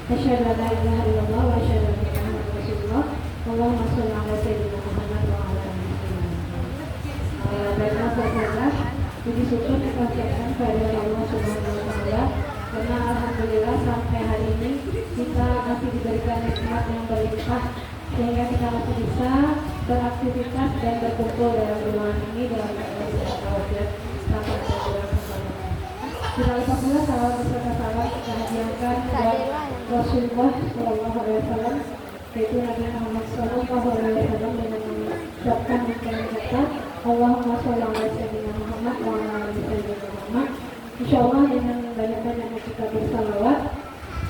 Asyhadu an la ilaha illallah wa asyhadu anna Muhammadar Rasulullah. Allahumma shalli ala sayyidina Muhammad wa ala ali Muhammad. Baiklah saudara, puji syukur kita ucapkan kepada Allah Subhanahu wa taala karena alhamdulillah sampai hari ini kita masih diberikan nikmat yang berlimpah sehingga kita masih bisa beraktivitas dan berkumpul dalam ruangan ini dalam keadaan sehat walafiat tanpa kekurangan sama. Kita lupa pula salawat beserta salam kita hadiahkan kepada Rasulullah Shallallahu Alaihi Wasallam, yaitu Nabi Muhammad Shallallahu Alaihi Wasallam, dengan mengucapkan kata Allahumma sholli ala sayyidina Muhammad wa ala ali sayyidina Muhammad. Insyaallah dengan banyak-banyaknya kita bersalawat,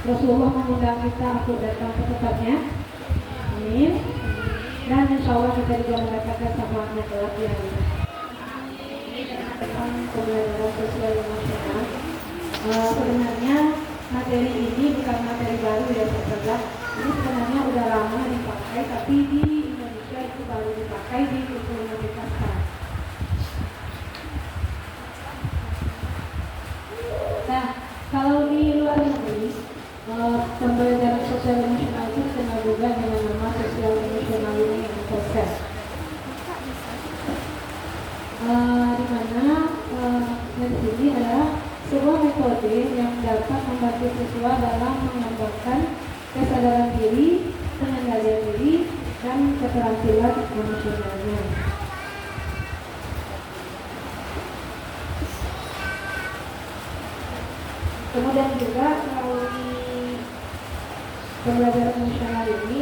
Rasulullah mengundang kita untuk datang ke tempatnya. Amin. Dan insyaallah kita juga mendapatkan syafaatnya kelak di hari tentang pembelajaran sosial emosional. Sebenarnya materi ini bukan materi baru ya saudara. Ini sebenarnya udah lama dipakai, tapi di Indonesia itu baru dipakai di universitas. Nah, kalau di luar negeri, pembelajaran sosial emosional itu dikenal juga dengan nama sosial emosional learning proses. Di mana dari sini adalah sebuah metode yang dapat membantu siswa dalam mengembangkan kesadaran diri, pengendalian diri, dan keterampilan emosionalnya. Kemudian juga melalui pembelajaran emosional ini,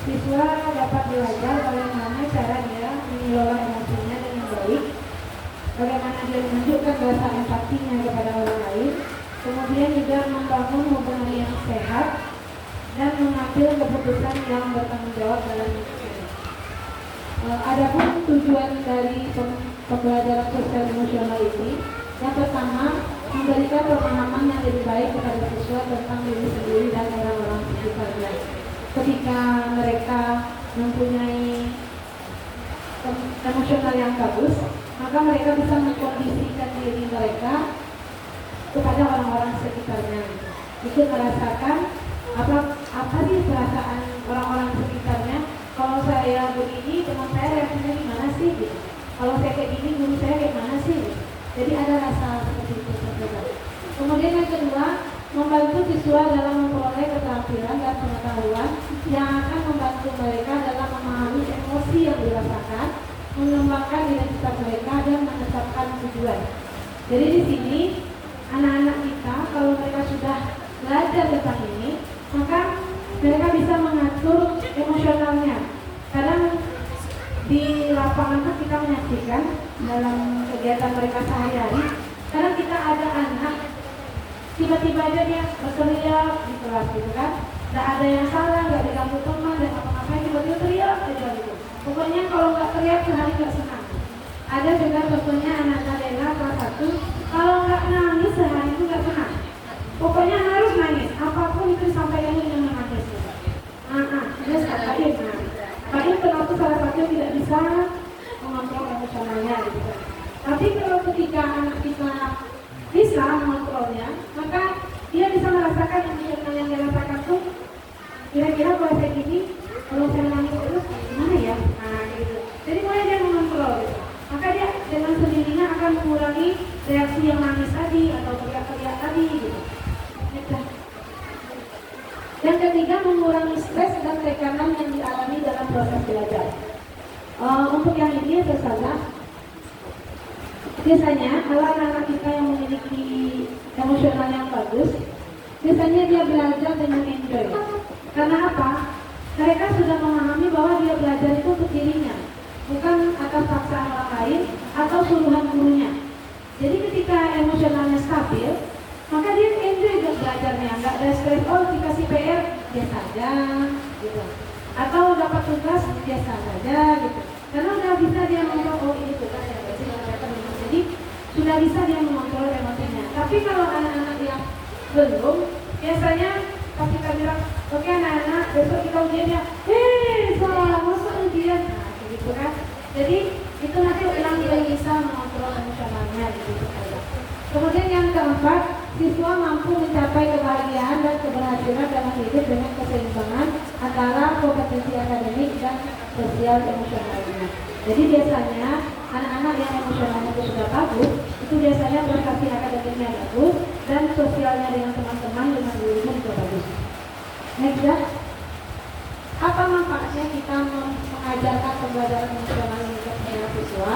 siswa dapat belajar bagaimana cara dia mengelola emosinya dengan baik, bagaimana dia menunjukkan rasa empatinya kepada orang lain, kemudian juga membangun hubungan yang sehat dan mengambil keputusan yang bertanggung jawab dalam hidupnya. Adapun tujuan dari pembelajaran sosial emosional ini, yang pertama, memberikan pemahaman yang lebih baik kepada siswa tentang diri sendiri dan orang-orang sekitarnya. Ketika mereka mempunyai emosional yang bagus, maka mereka bisa mengkondisikan diri mereka kepada orang-orang sekitarnya. Itu merasakan apa sih perasaan orang-orang sekitarnya. Kalau saya begini, teman saya reaksinya gimana sih? Gitu. Kalau saya kayak gini, guru saya kayak mana sih? Gitu. Jadi ada rasa seperti itu. Kemudian yang kedua, membantu siswa dalam memperoleh keterampilan dan pengetahuan yang akan membantu mereka dalam memahami emosi yang dirasakan, mengembangkan identitas mereka dan menetapkan tujuan. Jadi di sini anak-anak kita kalau mereka sudah belajar tentang ini, maka mereka bisa mengatur emosionalnya. Kadang di lapangan kita menyaksikan dalam kegiatan mereka sehari-hari, kadang kita ada anak tiba-tiba aja dia berteriak di kelas gitu kan, nggak ada yang salah, nggak diganggu teman dan apa-apa, tiba-tiba teriak aja gitu. Pokoknya kalau nggak teriak sehari nggak senang. Ada juga contohnya anak Nadela kelas 1, kalau nggak nangis sehari itu nggak senang. Pokoknya harus nangis, apapun itu disampaikan dengan menangis. Terus Pak Im, Pak Im kenapa salah satu tidak bisa mengontrol emosionalnya gitu kan. Tapi kalau ketika anak kita bisa mengontrolnya, maka dia bisa merasakan emosional yang dia rasakan tuh kira-kira kalau saya gini, kalau saya nangis terus gimana ya? Nah gitu. Jadi mulai dia mengontrol gitu. Maka dia dengan sendirinya akan mengurangi reaksi yang nangis tadi atau teriak-teriak tadi gitu. Yang ketiga, mengurangi stres dan tekanan yang dialami dalam proses belajar. Untuk yang ini saja, biasanya kalau anak-anak kita yang memiliki emosional yang bagus, biasanya dia belajar dengan enjoy. Karena apa? Mereka sudah memahami bahwa dia belajar itu untuk dirinya, bukan atas paksaan orang lain atau suruhan gurunya. Jadi ketika emosionalnya stabil, maka dia enjoy belajarnya, nggak ada stres. Oh, dikasih PR biasa aja gitu, atau dapat tugas biasa saja gitu, karena udah bisa dia mengontrol. Oh, ini tugas ya, jadi sudah bisa dia mengontrol emosinya. Tapi kalau anak-anak yang belum, biasanya pas kita bilang, oke anak-anak, besok kita ujian ya, salah, masa ujian, nah gitu kan. Jadi itu nanti ulang dia bisa mengontrol emosionalnya gitu. Kemudian yang keempat, siswa mampu mencapai kebahagiaan dan keberhasilan dalam hidup dengan keseimbangan antara kompetensi akademik dan sosial emosionalnya. Jadi biasanya anak-anak yang emosionalnya itu sudah bagus, itu biasanya prestasi akademiknya bagus dan sosialnya dengan teman-teman dengan gurunya juga bagus. Next ya. Apa manfaatnya kita mengajarkan pembelajaran emosional ini kepada siswa?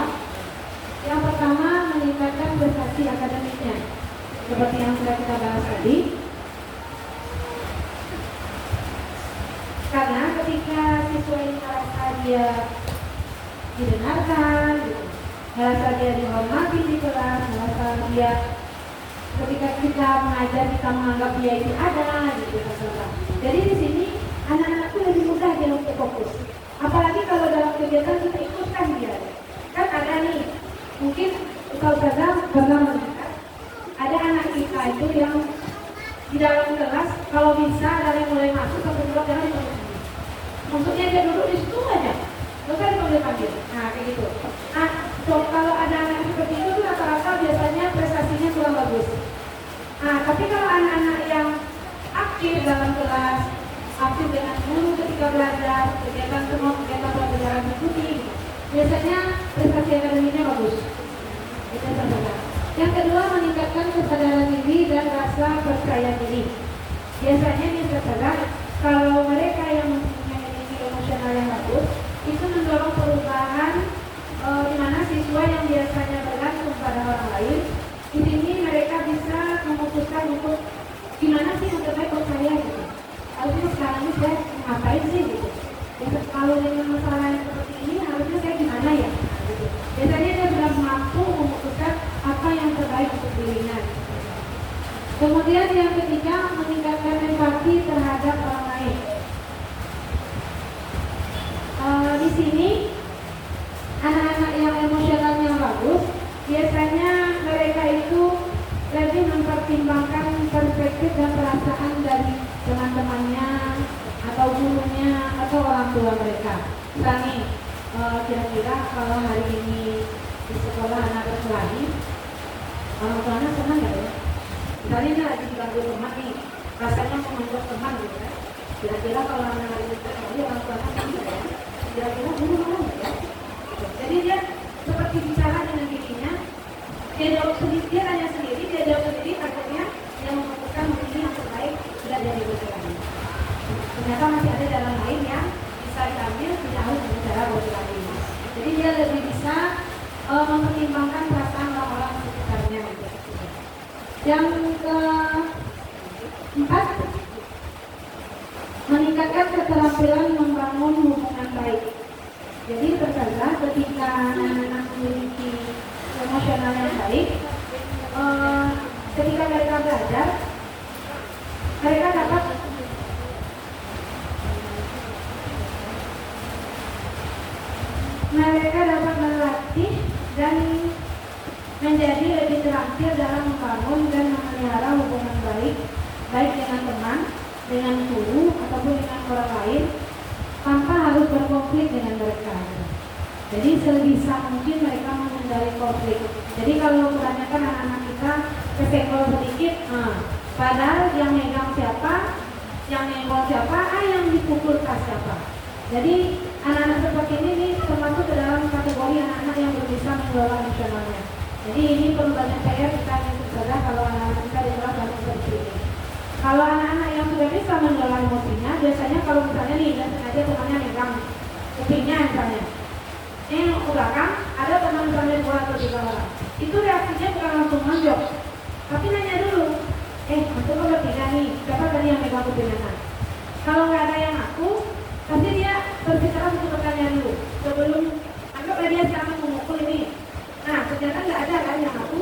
Yang pertama, meningkatkan prestasi akademiknya. Seperti yang sudah kita bahas tadi. Karena ketika siswa ini merasa dia didengarkan, gitu, merasa dia dihormati di kelas, merasa dia ketika kita mengajar kita menganggap dia itu ada, gitu. Jadi di sini anak-anak itu lebih mudah dia untuk fokus. Apalagi kalau dalam kegiatan kita ikutkan dia. Kan ada nih, mungkin kalau pernah melihat ada anak kita itu yang di dalam kelas kalau bisa dari mulai masuk sampai keluar jangan dipanggil. Maksudnya dia duduk di situ aja, bukan dipanggil. Nah kayak gitu. Nah, so, kalau ada anak seperti itu rata-rata biasanya prestasinya kurang bagus. Nah, tapi kalau anak-anak yang aktif dalam kelas, aktif dengan guru ketika belajar, kegiatan semua kegiatan pelajaran ikuti, biasanya prestasi akademiknya bagus. Itu saja. Yang kedua, meningkatkan kesadaran diri dan rasa percaya diri. Biasanya kalau mereka yang mempunyai emosional yang bagus, itu mendorong perubahan di mana siswa yang biasanya bergantung pada orang lain, di sini mereka bisa memutuskan untuk gimana sih yang terbaik buat saya gitu. Harusnya sekarang ini saya ngapain sih gitu. Kalau dengan masalah yang seperti ini harusnya saya gimana ya? Gitu. Biasanya dia sudah mampu memutuskan apa yang terbaik untuk dirinya. Kemudian yang ketiga, meningkatkan empati terhadap orang lain. Di sini anak-anak yang emosionalnya bagus, biasanya mereka itu lebih mempertimbangkan perspektif dan perasaan dari teman-temannya atau gurunya atau orang tua mereka. Misalnya kira-kira kalau hari ini di sekolah anak berkelahi, orang tuanya senang nggak ya? Misalnya dia lagi diganggu teman nih, rasanya mau membuat teman gitu ya. Kira-kira kalau anak hari ini berkelahi, orang tuanya senang nggak ya? Kira-kira guru mau nggak ya? Jadi dia seperti bicara dengan dirinya, dia jawab sendiri, dia tanya sendiri, dia jawab sendiri, akhirnya dia memutuskan begini yang terbaik tidak jadi berkelahi. Ternyata masih ada jalan lain yang bisa diambil, tidak harus bicara berkelahi. Jadi dia lebih bisa mempertimbangkan perasaan orang-orang sekitarnya. Yang keempat, meningkatkan keterampilan membangun hubungan baik. Jadi terkadang ketika anak-anak memiliki emosional yang baik, ketika mereka belajar, mereka dapat melatih dan menjadi lebih terampil dalam membangun dan memelihara hubungan baik dengan teman, dengan guru ataupun dengan orang lain tanpa harus berkonflik dengan mereka. Jadi sebisa mungkin mereka menghindari konflik. Jadi kalau kebanyakan anak-anak kita kesenggol sedikit, padahal yang megang siapa, yang nyenggol siapa, yang dipukul siapa. Jadi anak-anak seperti ini termasuk ke dalam kategori anak-anak yang belum bisa mengelola emosionalnya. Jadi ini perlu banyak PR kita yang tersadar kalau anak-anak kita di kelas harus seperti ini. Kalau anak-anak yang sudah bisa mengelola emosinya, biasanya kalau misalnya nih, dan sengaja temannya megang kupingnya misalnya, ke belakang, ada teman-teman 2 atau 3 orang. Itu reaksinya bukan langsung nonjok, tapi nanya dulu, aku kok bertiga nih, siapa tadi yang megang kupingnya? Kalau nggak ada yang aku, pasti dia berbicara untuk bertanya dulu, sebelum anggaplah dia sedang memukul ini. Nah, ternyata nggak ada kan yang aku,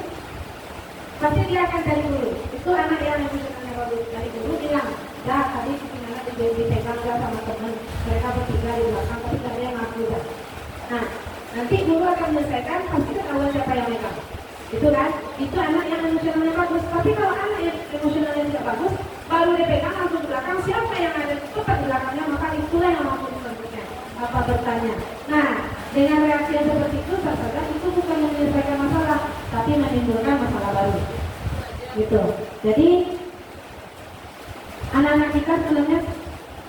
pasti dia akan cari dulu. Itu anak yang misalnya bagus dari dulu bilang, tadi kupingnya dipegang nggak sama teman, mereka bertiga di belakang, tapi nggak ada yang aku dah. Nah, nanti guru akan menyelesaikan, pasti ketahuan siapa yang megang. Itu kan, itu anak yang emosionalnya bagus. Tapi kalau anak yang emosionalnya tidak bagus, baru dipegang langsung ke belakang, siapa yang ada tepat di belakangnya, maka itulah yang mampu menentukan apa bertanya. Nah, dengan reaksi yang seperti itu, saudara, itu bukan menyelesaikan masalah, tapi menimbulkan masalah baru. gitu. Jadi anak-anak kita sebenarnya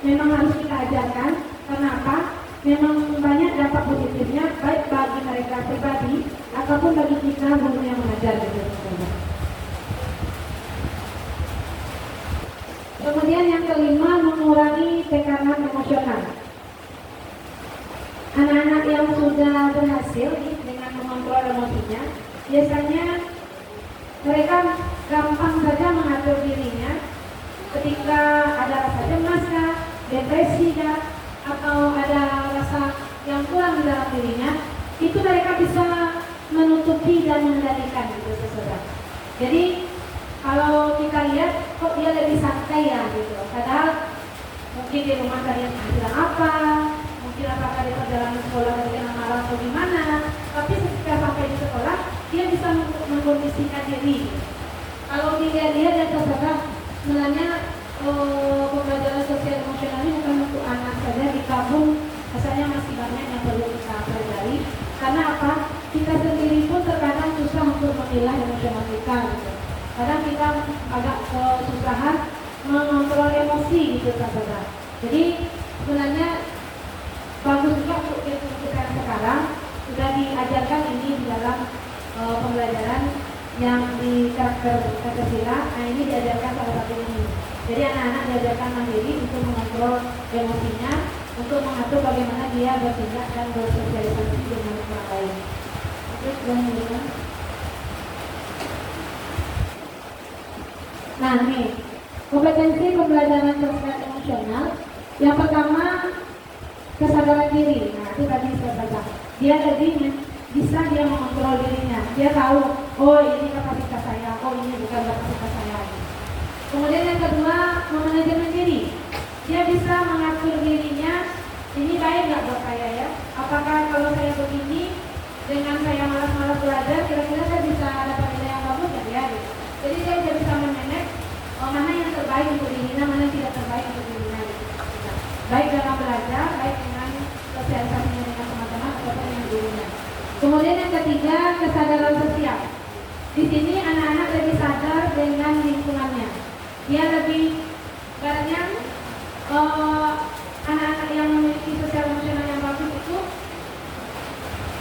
memang harus kita ajarkan. Kenapa? Memang banyak dampak positifnya baik bagi mereka pribadi ataupun bagi kita guru yang mengajar gitu. Kemudian yang kelima, mengurangi tekanan emosional. Anak-anak yang sudah berhasil dengan mengontrol emosinya, biasanya mereka gampang saja mengatur dirinya ketika ada rasa cemas, depresi, atau ada rasa yang kurang di dalam dirinya, itu mereka bisa menutupi dan mengendalikan gitu sesuatu. Jadi kalau kita lihat kok dia lebih santai ya gitu, padahal mungkin di rumah kalian bilang apa, mungkin apakah di perjalanan sekolah kalian marah atau gimana, tapi ketika sampai di sekolah dia bisa mengkondisikan diri. Kalau dilihat-lihat dan terserah, sebenarnya pembelajaran sosial emosional ini bukan untuk anak saja, di kampung rasanya masih banyak yang perlu kita pelajari. Karena apa? Kita sendiri pun terkadang susah untuk memilah emosional kita gitu. Kadang kita agak kesusahan mengontrol emosi gitu saudara. Jadi sebenarnya bagus juga untuk kita sekarang sudah diajarkan ini di dalam pembelajaran yang di karakter Pancasila. Nah ini diajarkan salah satu ini. Jadi anak-anak diajarkan mandiri untuk mengontrol emosinya, untuk mengatur bagaimana dia bertindak dan bersosialisasi dengan orang lain. Oke, sudah. Nah nih, kompetensi pembelajaran sosial emosional. Yang pertama, kesadaran diri. Nah itu tadi saya baca. Dia lebih bisa dia mengontrol dirinya. Dia tahu, oh ini kapasitas saya, oh ini bukan kapasitas saya. Kemudian yang kedua, memanajemen diri. Dia bisa mengatur dirinya. Ini baik nggak buat saya ya? Apakah kalau saya begini, dengan saya malas-malas belajar, kira-kira saya bisa dapat nilai yang bagus nggak ya? Jadi dia sudah bisa memanage mana yang terbaik untuk dirinya, mana yang tidak terbaik untuk dirinya. Baik dalam belajar, baik dengan sosialisasinya dengan teman-teman ataupun dengan gurunya. Kemudian yang ketiga, kesadaran sosial. Di sini anak-anak lebih sadar dengan lingkungannya. Dia lebih ibaratnya anak-anak yang memiliki sosial emosional yang bagus itu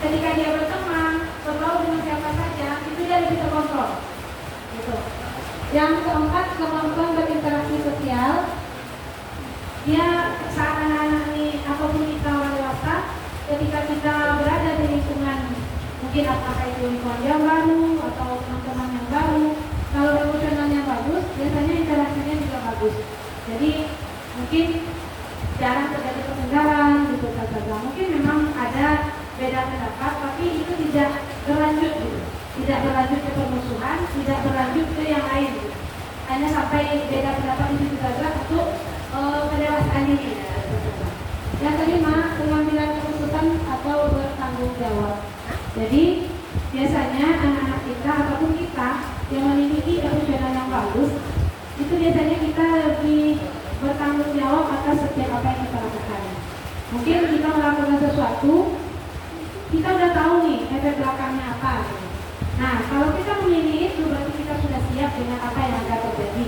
ketika dia berteman, bergaul dengan siapa saja, itu dia lebih terkontrol. Gitu. Yang keempat, kemampuan berinteraksi sosial. Dia saat anak-anak ini apapun kita orang dewasa, ketika kita berada di lingkungan, mungkin apakah itu lingkungan yang baru atau teman-teman yang baru, kalau emosionalnya bagus, biasanya interaksinya juga bagus. Jadi mungkin jarang terjadi pertengkaran gitu saja. Mungkin memang ada beda pendapat, tapi itu tidak berlanjut gitu. Tidak berlanjut ke permusuhan, tidak berlanjut ke yang lain gitu. Hanya sampai beda pendapat itu saja untuk pendewasaan diri. Yang kelima, pengambilan keputusan atau bertanggung jawab. Jadi biasanya anak-anak kita ataupun kita yang memiliki emosional yang bagus, itu biasanya kita lebih bertanggung jawab atas setiap apa yang kita lakukan. Mungkin kita melakukan sesuatu, kita udah tahu nih efek belakangnya apa. Nah, kalau kita memilih itu berarti kita sudah siap dengan apa yang akan terjadi.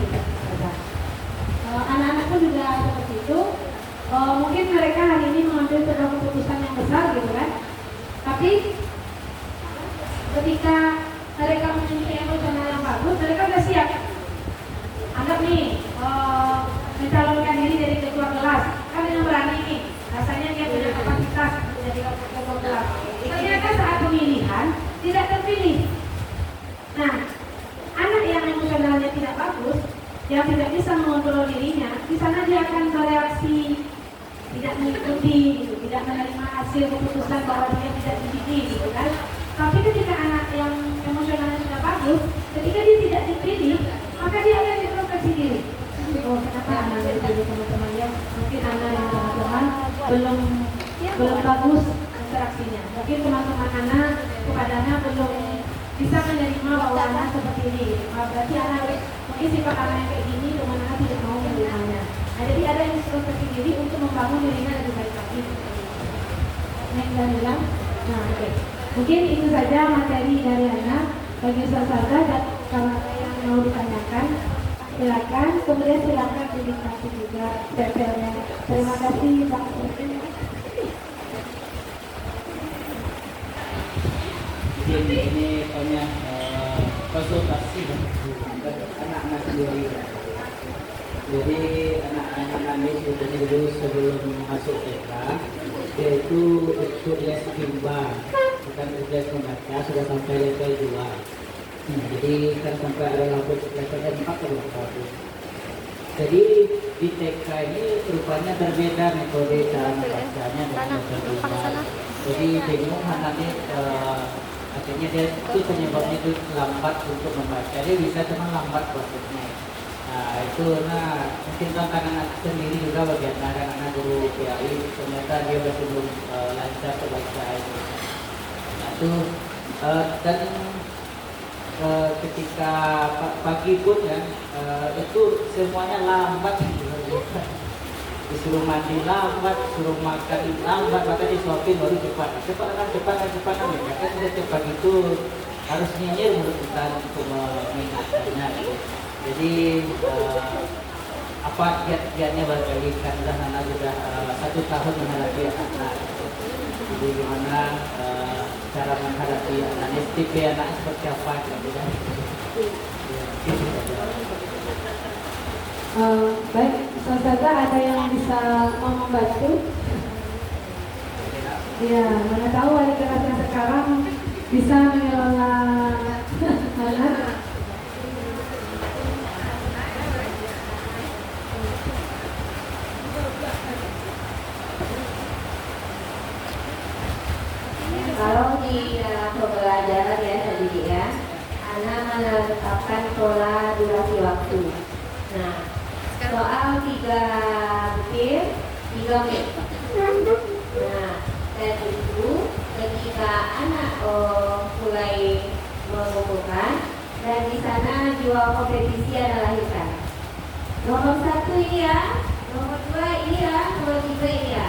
Anak-anak pun juga seperti itu. Mungkin mereka hari ini mengambil sebuah keputusan yang besar gitu kan. Tapi ketika mereka memiliki emosional yang bagus, mereka sudah siap. Anggap nih mencalonkan diri dari ketua kelas, kan dengan berani nih. Rasanya dia punya kapasitas menjadi ketua kelas. Ternyata saat pemilihan tidak terpilih. Nah, anak yang emosionalnya tidak bagus, yang tidak bisa mengontrol dirinya, di sana dia akan bereaksi tidak mengikuti, gitu, tidak menerima hasil keputusan bahwa dia tidak dipilih, gitu kan. Tapi ketika anak yang emosionalnya sudah bagus, ketika dia tidak dipilih, maka dia akan introspeksi diri. Oh, kenapa anak dari teman-teman ya? Mungkin anak yang teman-teman belum bagus interaksinya. Mungkin teman-teman anak kepadanya belum bisa menerima bahwa anak seperti ini. Berarti anak mungkin sifat anak yang kayak gini, teman anak tidak mau menerimanya. Nah, jadi ada yang introspeksi diri untuk membangun dirinya lebih baik lagi. Nah, oke. Mungkin itu saja materi dari anak bagi saudara dan kawan-kawan yang mau ditanyakan, silakan. Kemudian silakan dinikmati juga stempelnya. Terima kasih Pak. Ini banyak konsultasi anak-anak sendiri. Jadi anak-anak ini sudah dulu sebelum masuk TK, yaitu ikut les bimbang, bukan les membaca, sudah sampai level 2. Jadi kan sampai ada level 4 atau berapa. Jadi di TK ini rupanya berbeda metode cara membacanya dan level 2. Jadi bingung anaknya, akhirnya dia itu penyebabnya itu lambat untuk membaca. Dia bisa cuma lambat prosesnya. Nah itu mungkin tantangan sendiri juga bagi anak-anak guru PAI, ternyata dia masih belum lancar membaca itu. Nah itu dan ketika pagi pun ya itu semuanya lambat gitu. Disuruh mandi lambat, suruh makan lambat, maka disuapin baru cepat cepat ya kan udah cepat itu harus nyinyir menurut kita untuk mengingatkannya gitu. Jadi apa kiat-kiatnya bagi karena anak sudah 1 tahun menghadapi anak gitu. Jadi gimana cara menghadapi anak, tipe anak seperti apa gitu kan. Baik, saudara ada yang bisa mau membantu? Ya, mana tahu wali kelas yang sekarang bisa mengelola anak. Kalau di dalam pembelajaran ya pendidikan, anak menetapkan pola durasi waktu. Nah, soal 3 butir, 3 menit. Nah, dan itu ketika anak mulai mengumpulkan, dan di sana jiwa kompetisi adalah lahirkan. Nomor 1 ini ya, nomor 2 ini ya, nomor 3 ini ya.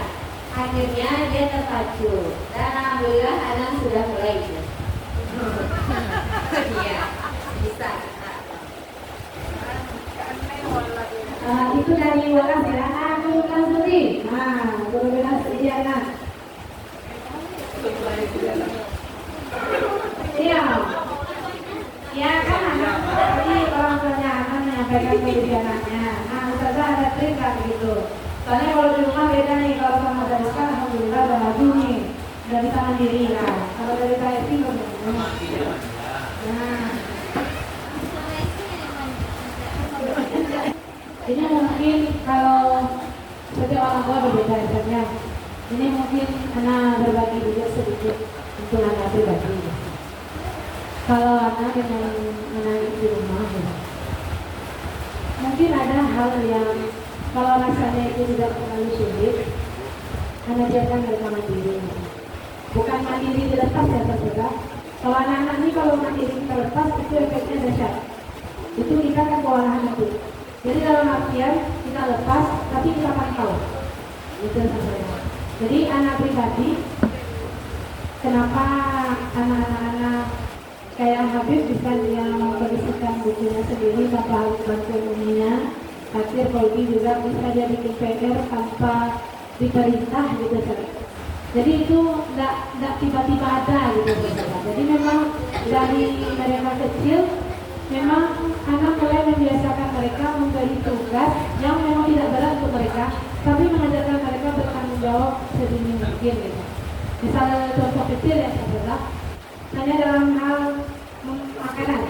Akhirnya dia terpacu dan alhamdulillah anak sudah mulai itu. Iya, bisa. Itu dari wakas ya, guru Nasuri. Guru Nasuri anak. Iya, ya kan anak tadi orang tuanya akan menyampaikan kondisi anaknya. Ustazah ada trik nggak begitu? Soalnya kalau di rumah beda nih, kalau sama dari sekarang alhamdulillah udah maju nih, udah bisa mandiri lah. Kalau dari saya sih belum. Nah, ini mungkin kalau setiap orang tua berbeda misalnya. Ini mungkin anak berbagi juga sedikit untuk anak pribadi. Kalau anak dengan menangis di rumah, ya, mungkin ada hal yang kalau rasanya itu tidak terlalu sulit, anak biarkan mereka mandiri. Bukan mandiri dilepas ya saudara. Kalau anak-anak ini kalau mandiri kita lepas itu efeknya dahsyat. Itu kita kan kewalahan itu. Jadi dalam artian kita lepas tapi kita pantau. Itu saudara. Jadi anak pribadi, kenapa anak-anak kayak Habib bisa dia mengkondisikan bukunya sendiri tanpa harus bantu umumnya. Akhir Kolbi juga bisa dia bikin PR tanpa diperintah gitu saudara. Jadi itu enggak tiba-tiba ada gitu saudara. Jadi memang dari mereka kecil memang anak mulai membiasakan mereka memberi tugas yang memang tidak berat untuk mereka, tapi mengajarkan mereka bertanggung jawab sedini mungkin gitu. Misalnya contoh kecil ya saudara, hanya dalam hal makanan.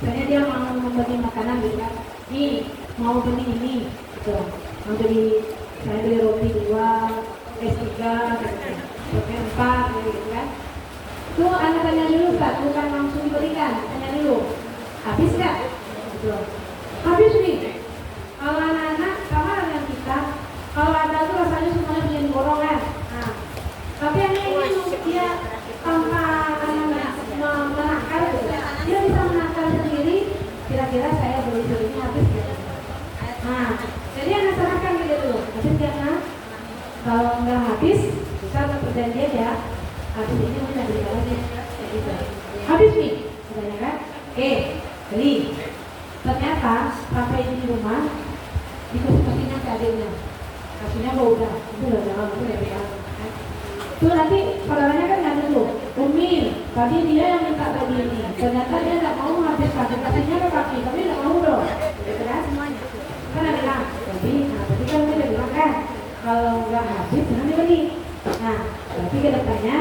Misalnya dia mau membeli makanan gitu kan. Nih mau beli ini, gitu. Mau beli, saya beli roti 2, es 3, roti 4, gitu kan. Itu anak tanya dulu, Ustaz, bukan langsung dibelikan, tanya dulu, habis nggak? Gitu. Habis nih. Kalau anak-anak, sama dengan kita, kalau ada tuh rasanya semuanya punya gorongan. Nah, tapi yang ini dia tanpa menakar, dia bisa menakar sendiri. Kira-kira saya beli ini habis nggak? Nah, jadi anak serahkan gitu, habis nggak nak? Kalau nggak habis, bisa perjanjian ya. Habis ini mau beli lagi, gitu. Habis nih, misalnya kan? Beli. Ternyata sampai di rumah dikasih ke adiknya, kasihnya kok udah, itu udah jangan itu ya. Tuh nanti saudaranya kan nggak dulu, Umi, tadi dia yang minta tadi ini, ternyata dia nggak mau habiskan, kasihnya ke kaki, tapi nggak mau dong, gitu kan? Kan ada bilang, jadi, nah tadi kan udah bilang kan, kalau nggak habis jangan dibeli. Nah, tapi kedepannya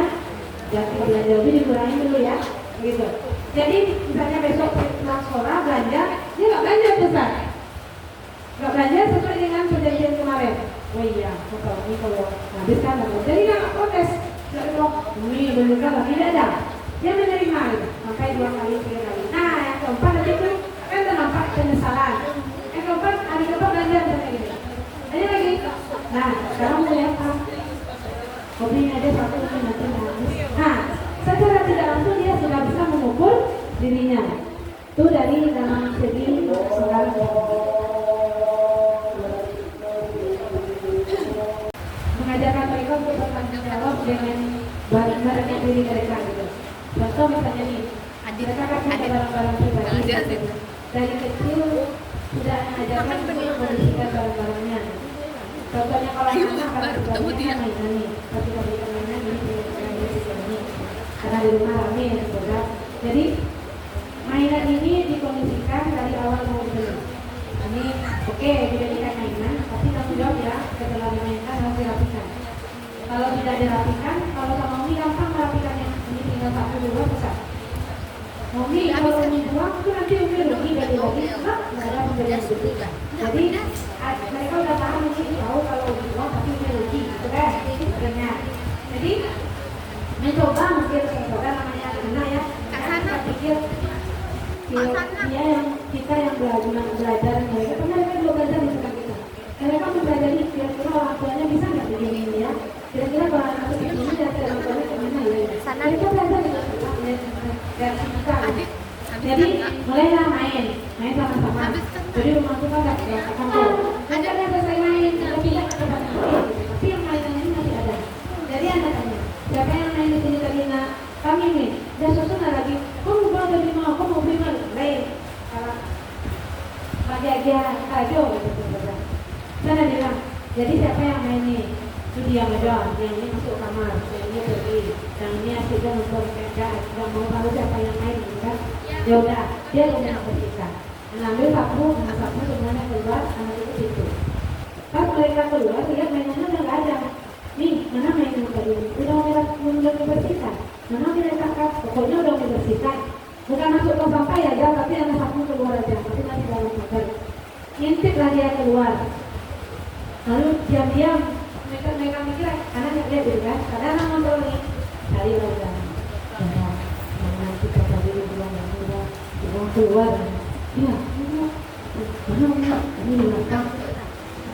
jangan belanja lebih dikurangi dulu ya, gitu. Jadi misalnya besok pulang sekolah belanja, dia nggak belanja besar, nggak belanja sesuai dengan perjanjian kemarin. Oh iya, kalau ini kalau habis kan nggak, jadi nggak protes, nggak bilang ini belum kan tidak ada, dia menerima itu sampai 2 kali 3 kali. Nah yang keempat tadi itu kan nampak penyesalan. Yang keempat hari keempat belanja misalnya gitu. Ada lagi. Nah sekarang mulai apa? Hobinya ada satu yang nanti habis. Nah secara tidak langsung dia sudah bisa mengukur dirinya. Itu dari dalam segi sekarang. Mengajarkan mereka untuk bertanggung jawab dengan barang-barang yang diri mereka gitu. Contoh misalnya nih, mereka kan punya barang-barang pribadi. Dari kecil sudah mengajarkan untuk membersihkan barang-barangnya. Contohnya kalau anak akan bertanya mainan nih, tapi kalau kita mainan ini karena di rumah rame ya saudara. Jadi mainan ini dikondisikan dari awal mau dibeli. Ini oke, dijadikan mainan, tapi tanggung jawab ya, setelah dimainkan harus dirapikan. Kalau tidak dirapikan, kalau sama Umi gampang merapikannya. Ini tinggal 1-2 besar. Umi kalau Umi buang itu nanti Umi rugi bagi-bagi, enggak ada pembelian begitu. Jadi mereka udah paham ini, tahu kalau Umi buang tapi Umi rugi, itu kan? Sebenarnya. Jadi mencoba mungkin saudara namanya anak ya, kita pikir dia yang kita yang belajar mereka kan mereka juga belajar di sekitar kita. Mereka mempelajari kira-kira orang tuanya bisa nggak begini ya. Kira-kira kalau anak begini dan orang tuanya kemana ya. Mereka belajar di dari kita. Jadi mulailah main sama-sama. Jadi rumah itu kan nggak berantakan tuh. Mereka udah selesai main, tapi tidak ada tapi yang mainan ini masih ada. Jadi anda tanya, siapa yang main di sini tadi nak? Kami nih, dan susun lagi. Kau mau beli mau, kau mau beli mana? Lain. Bahagia aja gitu saudara. Sana bilang, jadi siapa yang main nih? Itu dia aja, yang ini masuk kamar, yang ini pergi, yang ini asyiknya nonton kerja, yang mau tahu siapa yang main, kan? Ya udah, dia yang bersihkan. Ambil sapu, sapu semuanya keluar, anak itu situ. Pas mereka keluar, lihat mainannya udah nggak ada. Nih, mana mainan tadi? Udah dibersihkan. Mana kita tangkap? Pokoknya udah dibersihkan. Bukan masuk ke sampai aja, tapi anak sapu keluar aja, tapi nanti dalam motor. Ngintiplah dia keluar. Lalu diam-diam mereka mikir, karena nggak lihat gitu kan? Kadang anak motor nih, cari udah. Mana kita tadi buang keluar. Ya, mana ini di belakang.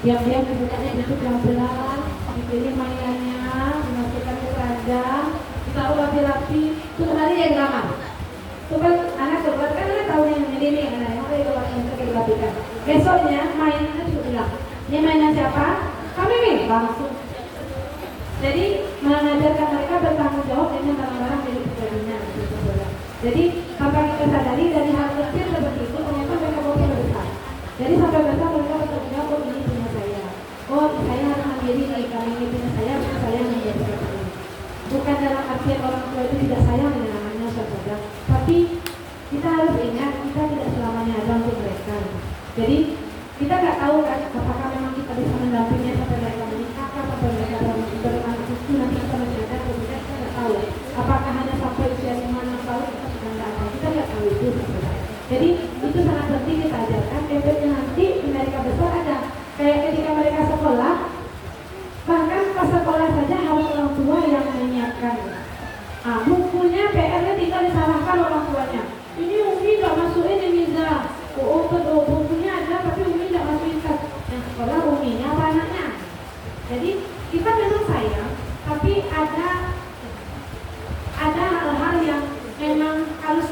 Diam-diam dibukanya itu pelan-pelan, dipilih mainannya, dimasukkan ke keranjang, ditaruh rapi-rapi, itu hari yang lama. Itu kan anak keluar kan anak tahu yang ini yang anak itu untuk dirapikan. Besoknya mainannya juga bilang, ini mainan siapa? Kami nih langsung. Jadi mengajarkan mereka bertanggung jawab dengan barang-barang milik pribadinya. Jadi sampai kita sadari dari hal kecil seperti itu ternyata mereka boleh besar. Jadi sampai besar mereka bertanggung jawab, oh ini punya saya. Oh saya harus mandiri nih, kalau ini punya saya menjadi seperti ini. Bukan dalam artian orang tua itu tidak sayang dengan anaknya saudara, tapi kita harus ingat kita tidak selamanya ada untuk mereka. Jadi kita nggak tahu kan apakah memang kita bisa mendampinginya sampai mereka menikah, sampai mereka beranak cucu, nanti kita menikah atau tidak, kita nggak tahu. Apakah hanya sampai usia 5-6 tahun kita sudah nggak ada, kita nggak tahu itu saudara. Jadi itu sangat penting kita ajarkan. Efeknya nanti mereka besar ada. Kayak ketika mereka sekolah, bahkan pas sekolah saja harus orang tua yang menyiapkan. Bukunya PR-nya tinggal disalahkan orang tuanya. Ini Umi nggak masukin ini Miza. Bukunya ada tapi Umi nggak masukin kan. Yang sekolah Uminya apa anaknya? Jadi kita memang sayang, tapi ada hal-hal yang memang harus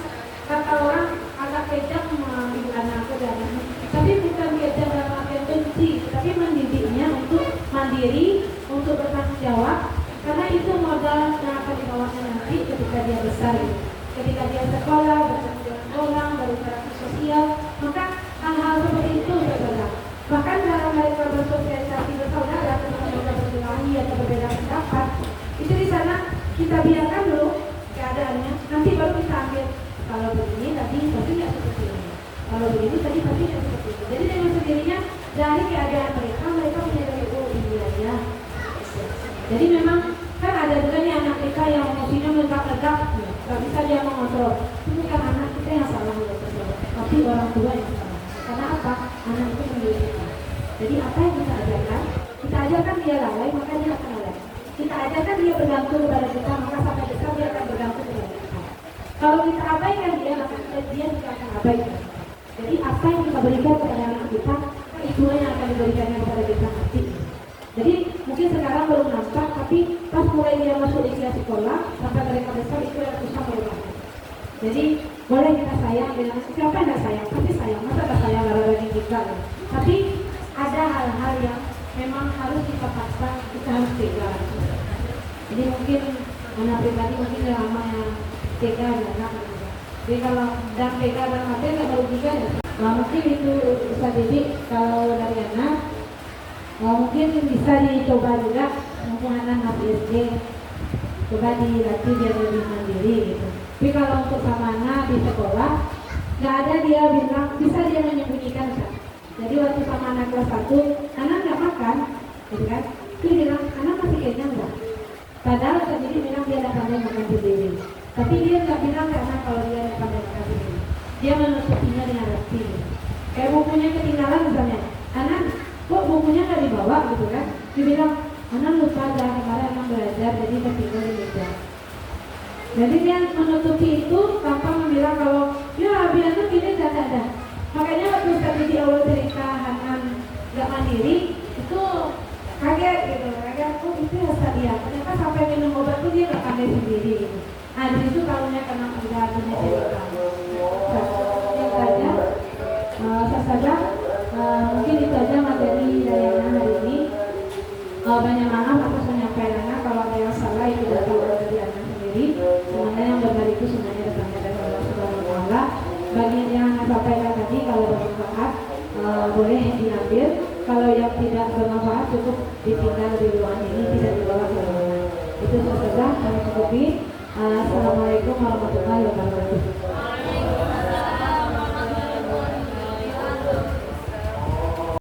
kata orang agak kejam mengambil anak ke dalam. Tapi bukan kejam dalam artian benci, tapi mendidiknya untuk mandiri, untuk bertanggung jawab, karena itu modal yang akan dibawanya nanti ketika dia besar. Ketika dia sekolah, bertemu dengan orang, berinteraksi sosial, maka hati orang tua yang salah. Karena apa? Anak itu memilih kita. Jadi apa yang kita ajarkan dia lalai, maka dia akan lalai. Kita ajarkan dia bergantung kepada kita, maka sampai besar dia akan bergantung kepada kita. Kalau kita abaikan dia, maka dia juga akan abaikan. Jadi apa yang kita berikan kepada anak kita, itulah yang akan diberikannya kepada kita nanti. Jadi mungkin sekarang belum nampak, tapi pas mulai dia masuk usia sekolah sampai mereka besar itu yang susah merubahnya. Jadi boleh kita sayang dengan siapa yang nggak sayang, pasti sayang. Masa nggak sayang darah daging kita? Ya? Tapi ada hal-hal yang memang harus kita paksa, kita harus tega. Jadi mungkin anak pribadi mungkin lama yang tega dan anak. Jadi kalau dan tega dan mati nggak merugikan ya. Nah, mungkin itu bisa didik kalau dari anak. Mungkin bisa dicoba juga mumpung anak masih SD, coba dilatih biar lebih mandiri gitu. Tapi kalau untuk sama anak di sekolah, nggak ada dia bilang, bisa dia menyembunyikan kan. Jadi waktu sama anak kelas 1, anak nggak makan, gitu kan? Dia bilang, anak masih kenyang nggak? Padahal sendiri bilang dia nggak pandai makan sendiri. Tapi dia nggak bilang ke anak kalau dia nggak pandai makan sendiri. Dia menutupinya dengan roti. Kayak bukunya ketinggalan misalnya, anak kok bukunya nggak dibawa gitu kan? Dia bilang, anak lupa dah kemarin anak belajar jadi ketinggalan di meja. Jadi dia menutupi itu tanpa membilang kalau ya biar tuh gini dan ada. Makanya waktu tadi di awal cerita Hanan nggak mandiri itu kaget gitu, kaget kok itu rasa dia. Ternyata sampai minum obat tuh dia nggak pandai sendiri. Gitu. Nah di situ tahunya karena udah punya cerita. Yang saja, mungkin itu aja materi dari Hanan hari ini. Banyak maaf atas penyampaiannya, kalau ada yang salah itu datang dari Hanan sendiri. Sebenarnya yang benar itu sebenarnya datangnya dari Allah Subhanahu Wa Taala. Bagi yang sampaikan tadi kalau bermanfaat boleh diambil. Kalau yang tidak bermanfaat cukup ditinggal di ruangan ini, tidak dibawa ke ruangan. Itu saja kami cukupi. Assalamualaikum warahmatullahi wabarakatuh.